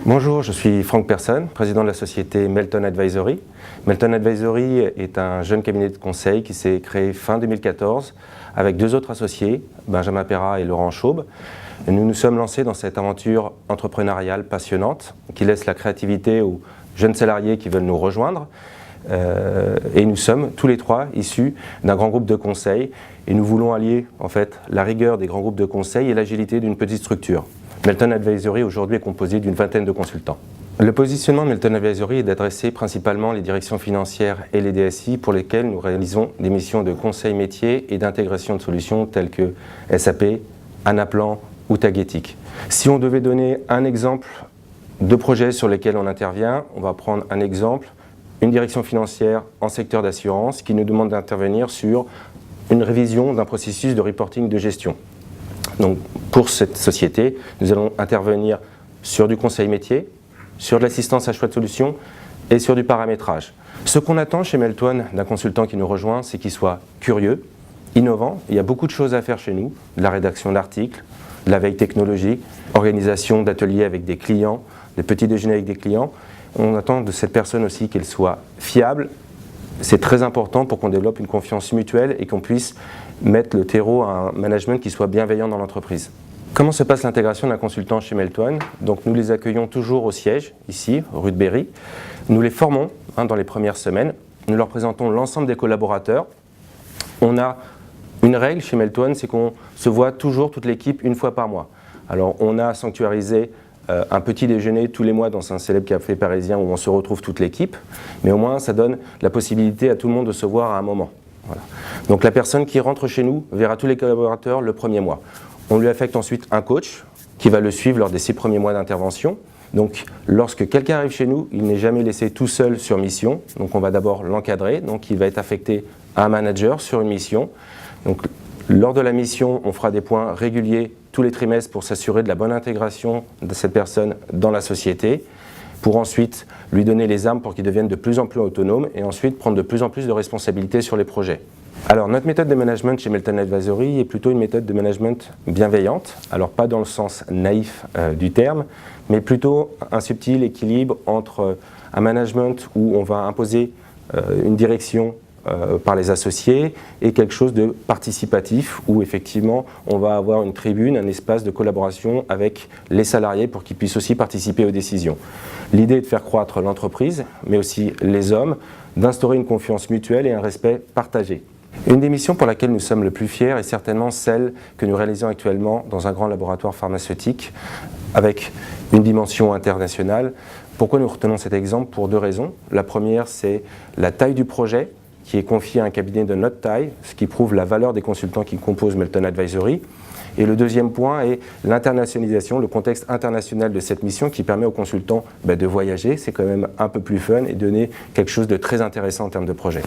Bonjour, je suis Franck Persson, président de la société Melton Advisory. Melton Advisory est un jeune cabinet de conseil qui s'est créé fin 2014 avec deux autres associés, Benjamin Perrat et Laurent Chaube. Nous nous sommes lancés dans cette aventure entrepreneuriale passionnante qui laisse la créativité aux jeunes salariés qui veulent nous rejoindre. Et nous sommes tous les trois issus d'un grand groupe de conseil et nous voulons allier en fait la rigueur des grands groupes de conseil et l'agilité d'une petite structure. Melton Advisory aujourd'hui est composé d'une vingtaine de consultants. Le positionnement de Melton Advisory est d'adresser principalement les directions financières et les DSI pour lesquelles nous réalisons des missions de conseil métier et d'intégration de solutions telles que SAP, Anaplan ou Tagetik. Si on devait donner un exemple de projet sur lesquels on intervient, on va prendre un exemple, une direction financière en secteur d'assurance qui nous demande d'intervenir sur une révision d'un processus de reporting de gestion. Donc, pour cette société, nous allons intervenir sur du conseil métier, sur de l'assistance à choix de solutions et sur du paramétrage. Ce qu'on attend chez Melton d'un consultant qui nous rejoint, c'est qu'il soit curieux, innovant. Il y a beaucoup de choses à faire chez nous, de la rédaction d'articles, de la veille technologique, organisation d'ateliers avec des clients, des petits déjeuners avec des clients. On attend de cette personne aussi qu'elle soit fiable. C'est très important pour qu'on développe une confiance mutuelle et qu'on puisse mettre le terreau à un management qui soit bienveillant dans l'entreprise. Comment se passe l'intégration d'un consultant chez Melton? Donc nous les accueillons toujours au siège, ici, rue de Berry. Nous les formons dans les premières semaines. Nous leur présentons l'ensemble des collaborateurs. On a une règle chez Melton, c'est qu'on se voit toujours toute l'équipe une fois par mois. Alors on a sanctuarisé un petit déjeuner tous les mois dans un célèbre café parisien où on se retrouve toute l'équipe, mais au moins ça donne la possibilité à tout le monde de se voir à un moment. Voilà. Donc la personne qui rentre chez nous verra tous les collaborateurs le premier mois. On lui affecte ensuite un coach qui va le suivre lors des 6 premiers mois d'intervention. Donc lorsque quelqu'un arrive chez nous, il n'est jamais laissé tout seul sur mission. Donc on va d'abord l'encadrer, donc il va être affecté à un manager sur une mission. Donc lors de la mission, on fera des points réguliers tous les trimestres pour s'assurer de la bonne intégration de cette personne dans la société, pour ensuite lui donner les armes pour qu'il devienne de plus en plus autonome et ensuite prendre de plus en plus de responsabilités sur les projets. Alors notre méthode de management chez Melton Advisory est plutôt une méthode de management bienveillante, alors pas dans le sens naïf du terme, mais plutôt un subtil équilibre entre un management où on va imposer une direction par les associés et quelque chose de participatif où effectivement on va avoir une tribune, un espace de collaboration avec les salariés pour qu'ils puissent aussi participer aux décisions. L'idée est de faire croître l'entreprise, mais aussi les hommes, d'instaurer une confiance mutuelle et un respect partagé. Une des missions pour laquelle nous sommes le plus fiers est certainement celle que nous réalisons actuellement dans un grand laboratoire pharmaceutique avec une dimension internationale. Pourquoi nous retenons cet exemple? Pour deux raisons. La première, c'est la taille du projet qui est confié à un cabinet de notre taille, ce qui prouve la valeur des consultants qui composent Melton Advisory. Et le deuxième point est l'internationalisation, le contexte international de cette mission qui permet aux consultants de voyager, c'est quand même un peu plus fun et donner quelque chose de très intéressant en termes de projet.